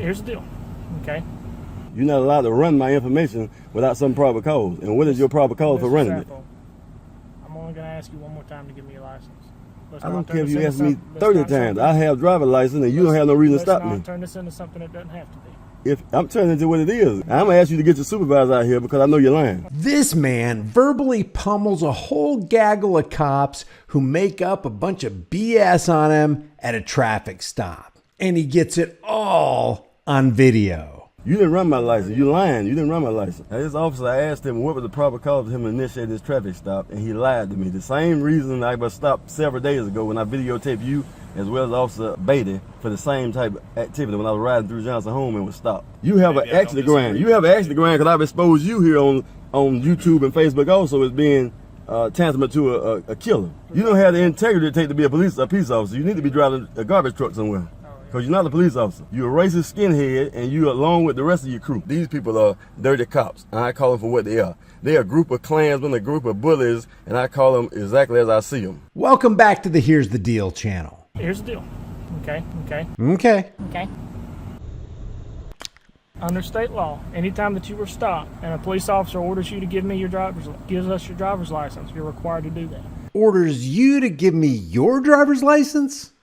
Here's the deal, okay? You're not allowed to run my information without some proper cause. And what is your proper cause for running it? I'm only going to ask you one more time to give me your license. I don't care if you ask me 30 times. I have driver's license and you don't have no reason to stop me. Turn this into something that doesn't have to be. If I'm turning it into what it is, I'm going to ask you to get your supervisor out here because I know you're lying. This man verbally pummels a whole gaggle of cops who make up a bunch of BS on him at a traffic stop. And he gets it all on video. You didn't run my license. You're lying. You didn't run my license. Now, this officer, I asked him what was the proper cause for him to initiate this traffic stop, and he lied to me. The same reason I was stopped several days ago when I videotaped you as well as Officer Beatty for the same type of activity when I was riding through Johnson Home and was stopped. You have an axe to grind. You have an axe to grind because I've exposed you here on YouTube and Facebook also as being tantamount to a killer. You don't have the integrity it takes to be a peace officer. You need to be driving a garbage truck somewhere. Because you're not a police officer. You're a racist skinhead and you along with the rest of your crew. These people are dirty cops and I call them for what they are. They're a group of Klansmen, a group of bullies, and I call them exactly as I see them. Welcome back to the Here's the Deal channel. Here's the deal, okay? Okay. Under state law, anytime that you were stopped and a police officer orders you to gives us your driver's license, you're required to do that. Orders you to give me your driver's license?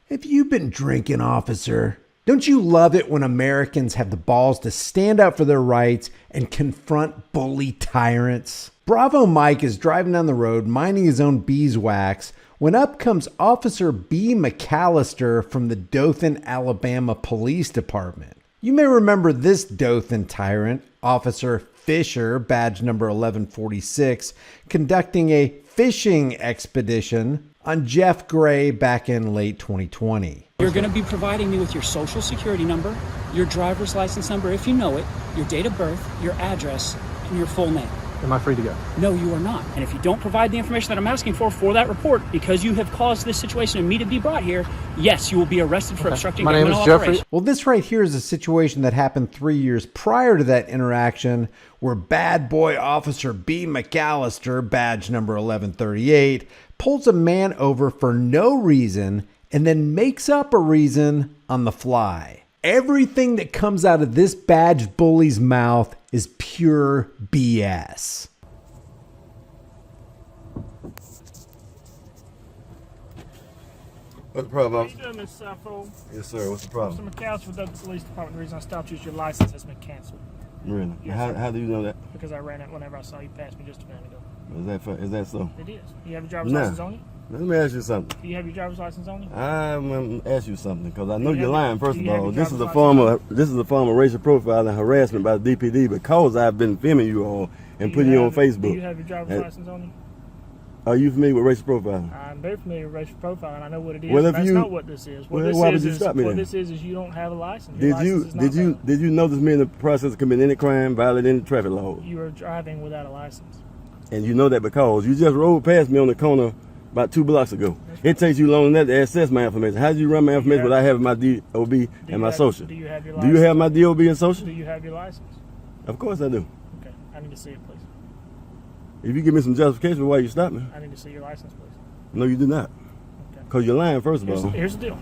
Have you been drinking, officer? Don't you love it when Americans have the balls to stand up for their rights and confront bully tyrants? Bravo Mike is driving down the road, minding his own beeswax, when up comes Officer B. McAllister from the Dothan, Alabama Police Department. You may remember this Dothan tyrant, Officer Fisher, badge number 1146, conducting a fishing expedition on Jeff Gray back in late 2020. You're going to be providing me with your social security number, your driver's license number if you know it, your date of birth, your address, and your full name. Am I free to go? No, you are not. And if you don't provide the information that I'm asking for that report, because you have caused this situation and me to be brought here, yes, you will be arrested for obstructing governmental operation. Well, this right here is a situation that happened 3 years prior to that interaction where bad boy Officer B. McAllister, badge number 1138, pulls a man over for no reason and then makes up a reason on the fly. Everything that comes out of this badge bully's mouth is pure BS. What's the problem, How you doing, Miss Saffold? Yes, sir. What's the problem? Mr. McAllister with the police department. The reason I stopped you is your license has been canceled. Really? Yes, How do you know that? Because I ran it whenever I saw you pass me just a minute ago. Is that so? It is. You have your driver's license on you? Let me ask you something. Do you have your driver's license on you? I'm going to ask you something because I know you you're have- lying. First do of you have all, your this is a driver's form of racial profiling and harassment by the DPD because I've been filming you all and putting you on Facebook. Do you have your driver's license on you? Are you familiar with racial profiling? I'm very familiar with racial profiling. I know what it is. Well, if That's you- not what this is. What Well, this why is would you stop me what then? this is you don't have a license. Your Did you license is not valid. did you notice me in the process of committing any crime, violating any traffic laws? You are driving without a license. And you know that because you just rode past me on the corner about 2 blocks ago. It takes you long enough to access my information. How did you run my information without having my DOB and my social? Do you have your Do license? you have my DOB and social? Do you have your license? Of course I do. Okay. I need to see it, please. If you give me some justification for why you stopped me. I need to see your license, please. No, you do not. Okay. Because you're lying, first of all. Here's the deal.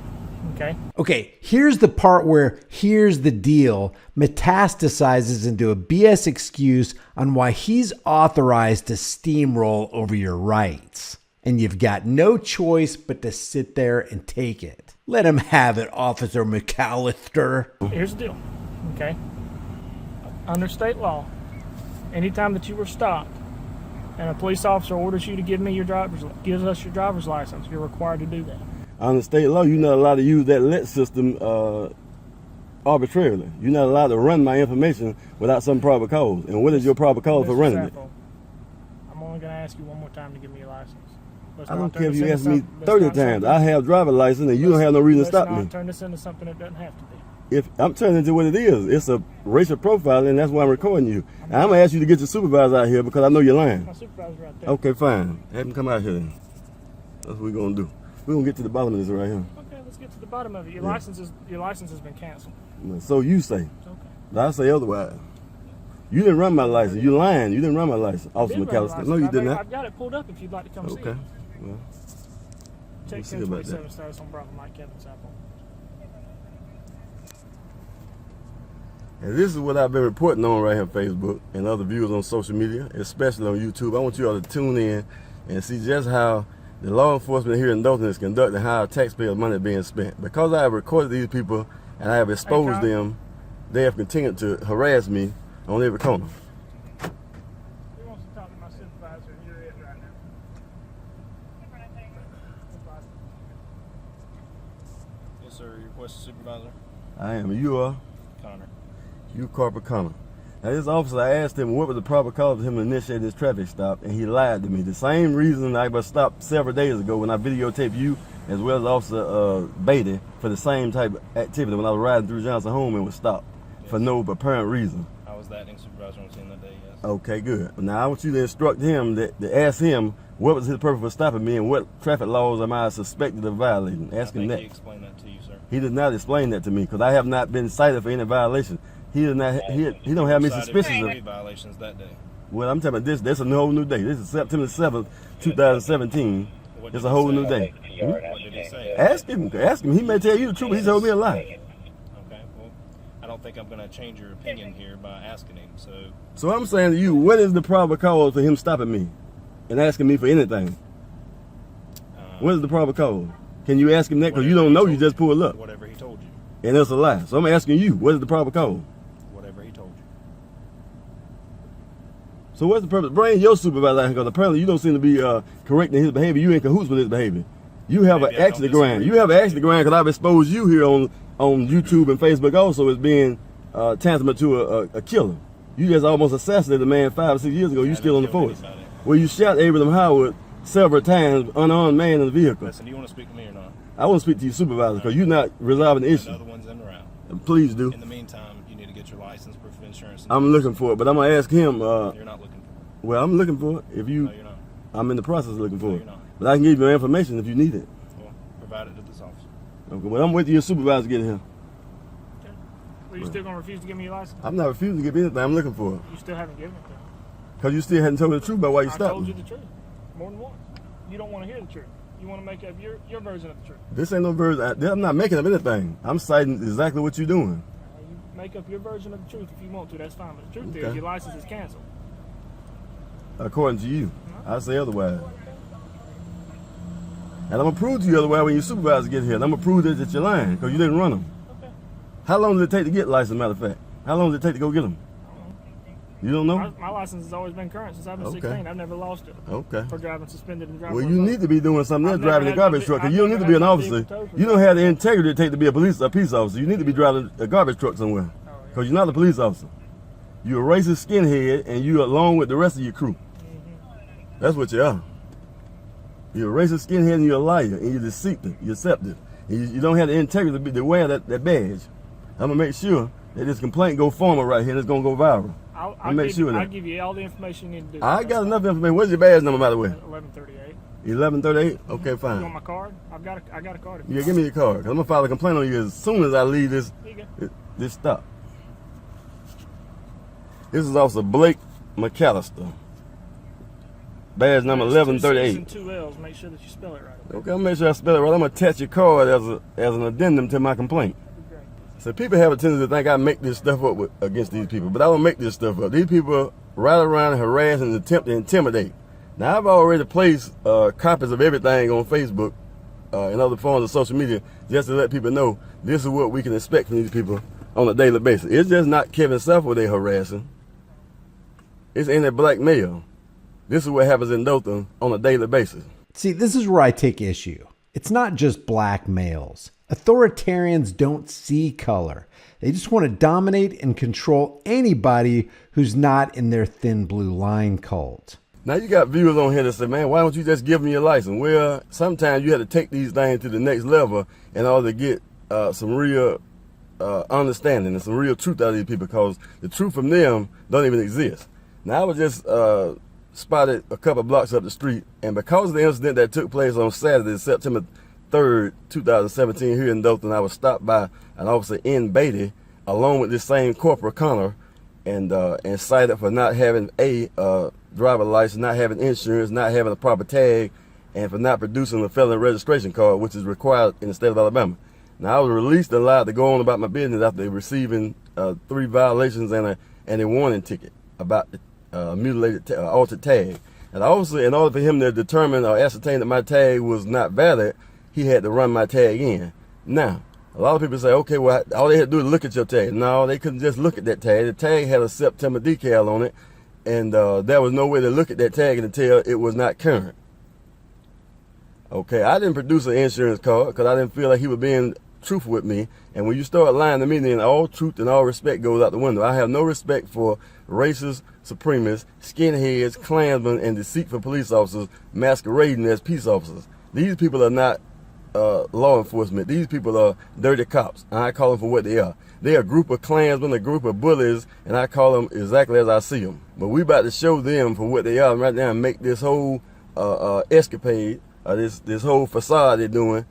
Okay. Okay, here's the part where here's the deal metastasizes into a BS excuse on why he's authorized to steamroll over your rights. And you've got no choice but to sit there and take it. Let him have it, Officer McAllister. Here's the deal. Okay. Under state law, anytime that you were stopped and a police officer orders you to gives us your driver's license, you're required to do that. Under state law, you're not allowed to use that let system arbitrarily. You're not allowed to run my information without some proper cause. And what is your proper cause for running it? I'm only going to ask you one more time to give me your license. I don't care if you ask me 30 times. I have driver's license and you don't have no reason to stop me. Turn this into something that doesn't have to be. If I'm turning into what it is, it's a racial profiling, and that's why I'm recording you. And I'm going to ask you to get your supervisor out here because I know you're lying. My supervisor's right there. Okay, fine. Have him come out here then. That's what we're going to do. We're going to get to the bottom of this right here. Okay, let's get to the bottom of it. Your license has been canceled. So you say. Okay. I say otherwise. You didn't run my license. You're lying. You didn't run my license. Officer McAllister. No, you did not. I've got it pulled up if you'd like to come see it. Okay. Well, Check see about 1027 status on Bravo Mike Kevin Apple. And this is what I've been reporting on right here on Facebook and other viewers on social media, especially on YouTube. I want you all to tune in and see just how the law enforcement here in Dothan is conducting, how our taxpayer money is being spent. Because I have recorded these people and I have exposed them, they have continued to harass me on every corner. He wants to talk to my supervisor and you're it right now. Yes, sir. Your request supervisor? I am. You are? Connor. You Corporal Connor. Now this officer, I asked him what was the proper cause of him initiating this traffic stop, and he lied to me. The same reason I was stopped several days ago when I videotaped you as well as Officer Beatty for the same type of activity when I was riding through Johnson home and was stopped for no apparent reason. I was the acting supervisor on scene that day, yes. Okay, good. Now I want you to instruct him to ask him what was his purpose for stopping me and what traffic laws am I suspected of violating. Ask him that. He explained that to you, sir. He did not explain that to me because I have not been cited for any violation. He does not. He don't have me suspicious of violations that day. Well, I'm talking about this. That's a whole new day. This is September 7th, 2017. It's a whole new day. What did he say? Ask him. Ask him. He may tell you the truth, but he told me a lie. Okay, well, I don't think I'm going to change your opinion here by asking him, so... So I'm saying to you, what is the proper cause for him stopping me and asking me for anything? What is the proper cause? Can you ask him that? Because you don't know, you just pulled up. Whatever he told you. And that's a lie. So I'm asking you, what is the proper cause? Whatever he told you. So what's the purpose? Bring your supervisor out here because apparently you don't seem to be correcting his behavior. You in cahoots with his behavior. You have an axe to grind. You have an axe to grind because I've exposed you here on YouTube and Facebook also as being tantamount to a killer. You just almost assassinated a man 5 or 6 years ago. You still on the force. Well, you shot Abraham Howard several times, unarmed man in the vehicle. Listen, do you want to speak to me or not? I want to speak to your supervisor because you're not resolving the issue. Another one's in the round. Please do. In the meantime, you need to get your license, proof of insurance. I'm looking for it, but I'm going to ask him. You're not looking for it. Well, I'm looking for it. If you, No, you're not. I'm in the process of looking for No, it. you're not. But I can give you information if you need it. Well, provide it to this officer. Okay, well, I'm waiting till your supervisor get here. Well, you still gonna refuse to give me your license? I'm not refusing to give anything. I'm looking for it. You still haven't given it to me. Because you still hadn't told me the truth about why you I stopped told you me. the truth more than once. You don't want to hear the truth. You want to make up your version of the truth. This ain't no version. I'm not making up anything. I'm citing exactly what you're doing. You make up your version of the truth if you want to. That's fine. But the truth is Okay. your license is canceled. According to you. I say otherwise. And I'm going to prove to you otherwise when your supervisor gets here. And I'm going to prove that you're lying because you didn't run them. Okay. How long does it take to get license, matter of fact? How long does it take to go get them? You don't know? My license has always been current since I've been 16. I've never lost it. Okay. For driving suspended and driving. Well, you need to be doing something else, I've never driving a had garbage my- truck. 'Cause I've you don't need never to be an had my officer. vehicle towed for You don't have the integrity it take to be a peace officer. You need to be driving a garbage truck somewhere. Because you're not a police officer. You're a racist skinhead, and you along with the rest of your crew. That's what you are. You're a racist skinhead, and you're a liar, and you're deceptive. You're deceptive. And you don't have the integrity to wear that badge. I'm going to make sure that this complaint go formal right here, and it's going to go viral. I'll make sure that. I'll give you all the information you need to do. I got enough information. What's your badge number, by the way? 1138. 1138? Okay, You want fine. my card? I got a card. If you Yeah, want. give me your card. 'Cause I'm going to file a complaint on you as soon as I leave this Here you go. this stop. This is Officer Blake McAllister. Badge number There's 2 C's 1138. and 2 L's. Make sure that you spell it right. Okay, I'll make sure I spell it right. I'm going to attach your card as an addendum to my complaint. That'd be great. So people have a tendency to think I make this stuff up against these people, but I don't make this stuff up. These people ride around and harass and attempt to intimidate. Now, I've already placed copies of everything on Facebook and other forms of social media just to let people know this is what we can expect from these people on a daily basis. It's just not Kevin Suffolk they're harassing. It's any black male. This is what happens in Dothan on a daily basis. See, this is where I take issue. It's not just black males. Authoritarians don't see color. They just want to dominate and control anybody who's not in their thin blue line cult. Now you got viewers on here that say, man, why don't you just give me your license? Well, sometimes you have to take these things to the next level in order to get some real understanding and some real truth out of these people, because the truth from them don't even exist. Now I was just spotted a couple blocks up the street, and because of the incident that took place on Saturday, September 3rd, 2017 here in Dothan, I was stopped by an officer in Beatty along with this same Corporal Connor and cited for not having a driver license, not having insurance, not having a proper tag, and for not producing a felony registration card, which is required in the state of Alabama. Now, I was released and allowed to go on about my business after receiving 3 violations and a warning ticket about the mutilated altered tag. And also, in order for him to determine or ascertain that my tag was not valid, he had to run my tag in. Now, a lot of people say, okay, well, all they had to do is look at your tag. No, they couldn't just look at that tag. The tag had a September decal on it, and there was no way to look at that tag and tell it was not current. Okay, I didn't produce an insurance card because I didn't feel like he was being truthful with me. And when you start lying to me, then all truth and all respect goes out the window. I have no respect for racist supremacists, skinheads, Klansmen, and deceitful police officers masquerading as peace officers. These people are not law enforcement. These people are dirty cops, and I call them for what they are. They're a group of Klansmen, a group of bullies, and I call them exactly as I see them. But we about to show them for what they are right now and make this whole escapade, this whole facade they're doing,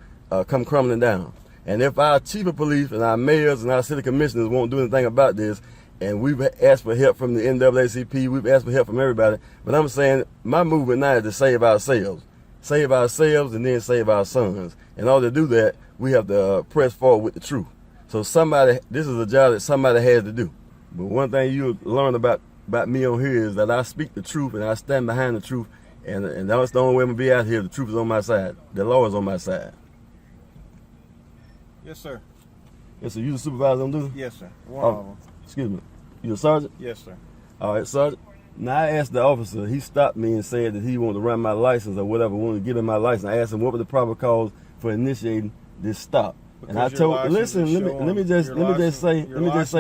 come crumbling down. And if our chief of police and our mayors and our city commissioners won't do anything about this, and we've asked for help from the NAACP, we've asked for help from everybody, but I'm saying my movement now is to save ourselves. Save ourselves and then save our sons. In order to do that, we have to press forward with the truth. So this is a job that somebody has to do. But one thing you'll learn about me on here is that I speak the truth and I stand behind the truth, and that's the only way I'm gonna be out here. The truth is on my side. The law is on my side. Yes, sir. Yes, sir. You the supervisor on duty? Yes, sir. One of them. Excuse me. You a sergeant? Yes, sir. All right, sergeant. Now, I asked the officer, he stopped me and said that he wanted to run my license or whatever, wanted to give him my license. I asked him what was the proper cause for initiating this stop. Because and I told, listen, let me just say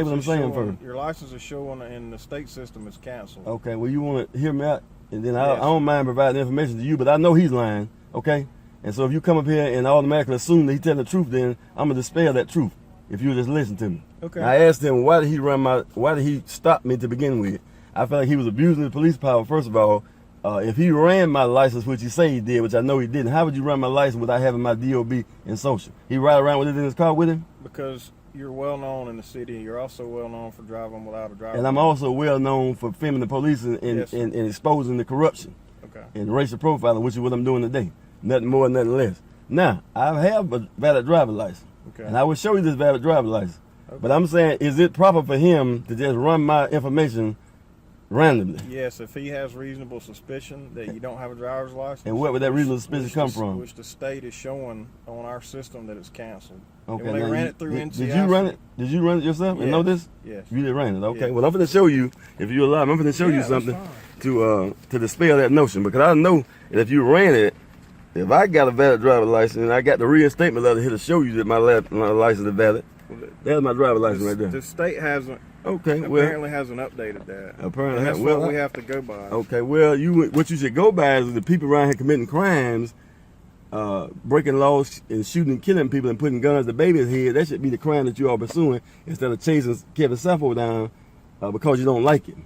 what I'm saying first. Your license is showing in the state system is canceled. Okay, well, you want to hear me out? And then I don't mind providing information to you, but I know he's lying, okay? And so if you come up here and automatically assume that he's telling the truth, then I'm going to dispel that truth if you just listen to me. Okay. I asked him, why did he stop me to begin with? I felt like he was abusing the police power, first of all. If he ran my license, which he say he did, which I know he didn't, how would you run my license without having my DOB and social? He ride around with it in his car with him? Because you're well known in the city. You're also well known for driving without a driver. And I'm also well known for filming the police and exposing the corruption and racial profiling, which is what I'm doing today. Nothing more, nothing less. Now, I have a valid driver's license. Okay. And I will show you this valid driver's license. Okay. But I'm saying, is it proper for him to just run my information randomly? Yes, if he has reasonable suspicion that you don't have a driver's license. And where would that reasonable suspicion come from? Which the state is showing on our system that it's canceled. Okay. And when they ran it through NCIC. Did you run it? Did you run it yourself and know this? Yes. You did run it. Okay. Yes. Well, I'm going to show you, if you allow me, I'm going to show you something to dispel that notion, because I know that if you ran it, if I got a valid driver's license and I got the reinstatement letter here to show you that my license is valid, that's my driver's license right there. The state hasn't. Apparently hasn't updated that. Apparently, that's what we have to go by. Okay, well, what you should go by is the people around here committing crimes, breaking laws and shooting and killing people and putting guns to babies' head. That should be the crime that you are pursuing instead of chasing Kevin Sappho down because you don't like him.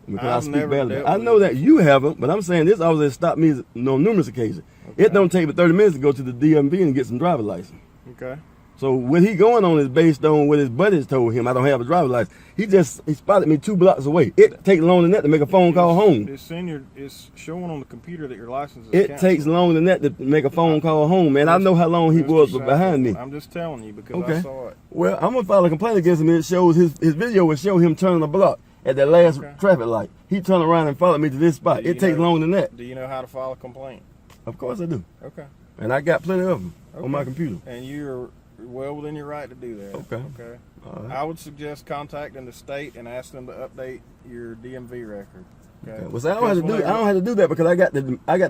Because I speak badly. I know that you haven't, but I'm saying this officer has stopped me on numerous occasions. Okay. It don't take but 30 minutes to go to the DMV and get some driver's license. Okay. So what he going on is based on what his buddies told him. I don't have a driver's license. He spotted me 2 blocks away. It takes longer than that to make a phone call home. It's showing on the computer that your license is canceled. Takes longer than that to make a phone call home, man. I know how long he was behind me. I'm just telling you because I saw it. Well, I'm gonna file a complaint against him. It shows his video will show him turning the block at that last traffic light. He turned around and followed me to this spot. It takes longer than that. Do you know how to file a complaint? Of course I do. Okay. And I got plenty of them on my computer. And you're well within your right to do that. Okay. Okay. Right. I would suggest contacting the state and ask them to update your DMV record. Okay. Well, see, I don't have to do that because I got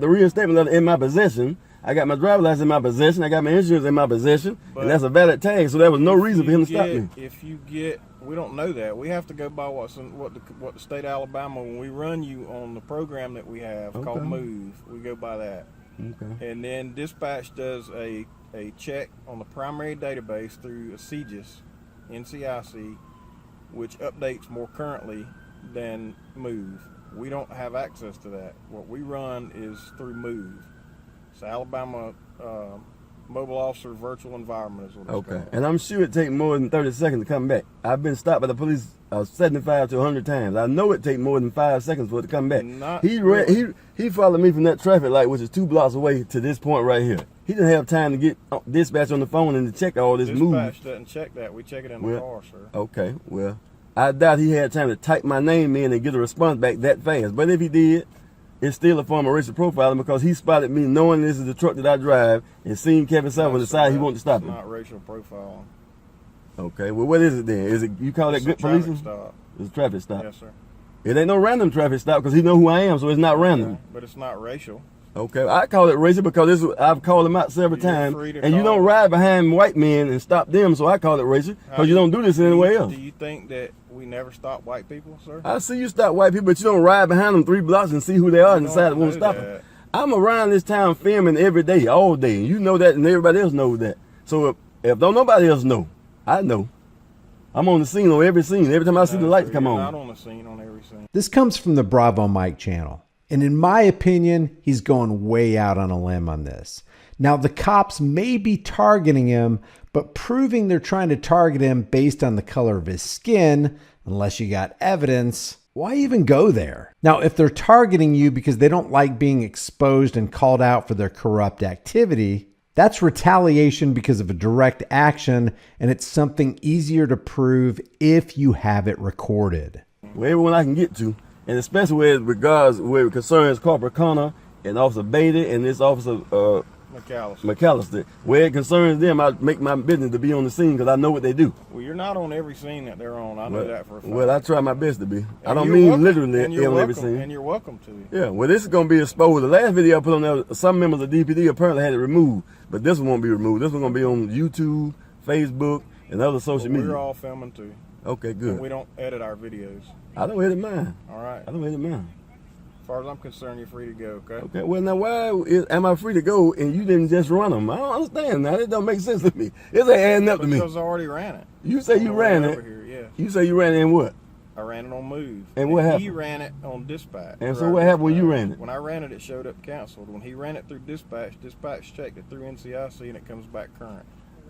the reinstatement letter in my possession. I got my driver's license in my possession. I got my insurance in my possession, and that's a valid tag. So there was no reason for him to stop me. If you get, we don't know that. We have to go by what the state of Alabama. When we run you on the program that we have called Move, we go by that. Okay. And then dispatch does a check on the primary database through a CGIS, NCIC, which updates more currently than Move. We don't have access to that. What we run is through Move. It's Alabama Mobile Officer Virtual Environment is what it's called. And I'm sure it takes more than 30 seconds to come back. I've been stopped by the police 75 to 100 times. I know it takes more than 5 seconds for it to come back. He followed me from that traffic light, which is 2 blocks away, to this point right here. He didn't have time to get dispatch on the phone and to check all this movement. Dispatch doesn't check that. We check it in the car, sir. Okay, well, I doubt he had time to type my name in and get a response back that fast. But if he did, it's still a form of racial profiling because he spotted me knowing this is the truck that I drive and seen Kevin South on the side he wanted to stop It's him. not racial profiling. Okay, well, what is it then? Is it, you call that good policing? Stop. It's a traffic stop. Yes, sir. It ain't no random traffic stop because he know who I am, so it's not random. Okay. But it's not racial. Okay, I call it racial because I've called him out several times, and you don't ride behind white men and stop them, so I call it racial because you don't do this anywhere else. Do you think that we never stop white people, sir? I see you stop white people, but you don't ride behind them 3 blocks and see who they are and decide to want to stop them. I'm around this town filming every day, all day, and you know that, and everybody else knows that. So if don't nobody else know, I know. I'm on the scene on every scene. Every time I see the lights come on. Not on the scene on every scene. This comes from the Bravo Mike channel. And in my opinion, he's going way out on a limb on this. Now, the cops may be targeting him, but proving they're trying to target him based on the color of his skin, unless you got evidence, why even go there? Now, if they're targeting you because they don't like being exposed and called out for their corrupt activity, that's retaliation because of a direct action, and it's something easier to prove if you have it recorded. Well, everyone I can get to, and especially with regards where it concerns Corporal Connor and Officer Beatty and this Officer McAllister. Where it concerns them, I make my business to be on the scene because I know what they do. Well, you're not on every scene that they're on. I know that for a fact. Well, I try my best to be. I don't mean literally on every scene. And you're welcome to. Yeah, well, this is going to be exposed. The last video I put on there, some members of DPD apparently had it removed, but this one won't be removed. This one's going to be on YouTube, Facebook, and other social media. We're all filming too. Okay, good. And we don't edit our videos. I don't edit mine. All right. I don't edit mine. As far as I'm concerned, you're free to go, okay? Okay, well, now why am I free to go and you didn't just run them? I don't understand now. It don't make sense to me. It ain't adding up to me. Because I already ran it. You say you ran it. Here, yeah. You say you ran it in what? I ran it on Move. And what happened? He ran it on Dispatch. And so what happened when you ran it? When I ran it, it showed up canceled. When he ran it through Dispatch, Dispatch checked it through NCIC and it comes back current.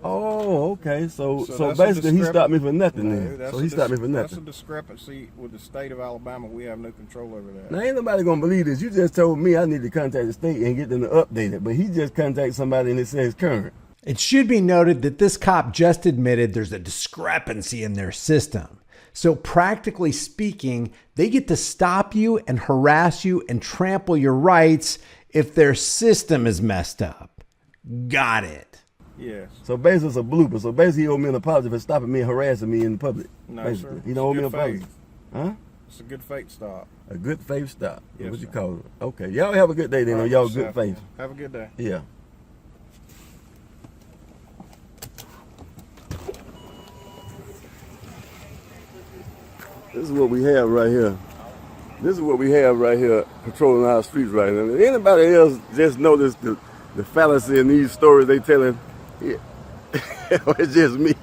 Oh, okay. So basically he stopped me for nothing then. So he stopped me for nothing. That's a discrepancy with the state of Alabama. We have no control over that. Now ain't nobody gonna believe this. You just told me I need to contact the state and get them to update it, but he just contacted somebody and it says current. It should be noted that this cop just admitted there's a discrepancy in their system. So practically speaking, they get to stop you and harass you and trample your rights if their system is messed up. Got it. Yes. So basically it's a blooper. So basically he owed me an apology for stopping me and harassing me in public. No, basically. sir. He don't owe me an apology. Huh? It's a good faith stop. A good faith stop. Yes, what you sir. call it? Okay. Y'all have a good day then on y'all good faith. Have a good day. Yeah. This is what we have right here. This is what we have right here patrolling our streets right now. Anybody else just notice the fallacy in these stories they telling? Yeah. It's just me.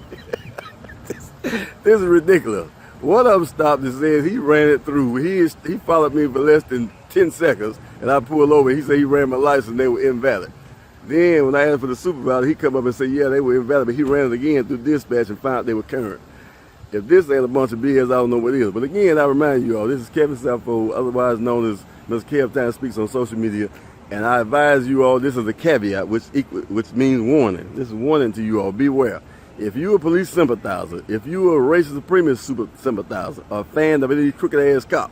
This is ridiculous. One of them stopped and says he ran it through. He followed me for less than 10 seconds and I pulled over. He said he ran my license and they were invalid. Then when I asked for the supervisor, he come up and said, yeah, they were invalid, but he ran it again through dispatch and found out they were current. If this ain't a bunch of BS, I don't know what is. But again, I remind you all, this is Kevin Southfold, otherwise known as Mr. Kev Time Speaks on social media. And I advise you all, this is a caveat, which means warning. This is warning to you all, beware. If you're a police sympathizer, if you're a racist supremacist sympathizer, a fan of any crooked ass cop,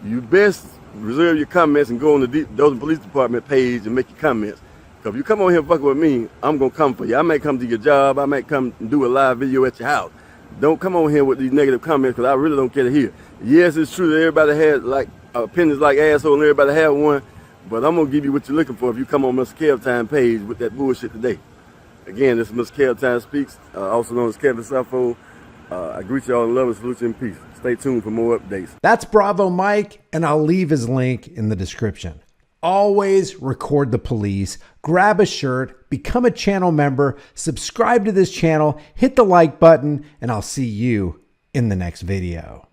you best reserve your comments and go on the Dothan Police Department page and make your comments. Because if you come on here fucking with me, I'm going to come for you. I may come to your job, I might come and do a live video at your house. Don't come on here with these negative comments because I really don't care to hear. Yes, it's true that everybody has like opinions like asshole and everybody have one, but I'm going to give you what you're looking for if you come on Mr. Kev Time page with that bullshit today. Again, this is Mr. Kev Time Speaks, also known as Kevin Southfold. I greet you all in love and salute you in peace. Stay tuned for more updates. That's Bravo Mike, and I'll leave his link in the description. Always record the police, grab a shirt, become a channel member, subscribe to this channel, hit the like button, and I'll see you in the next video.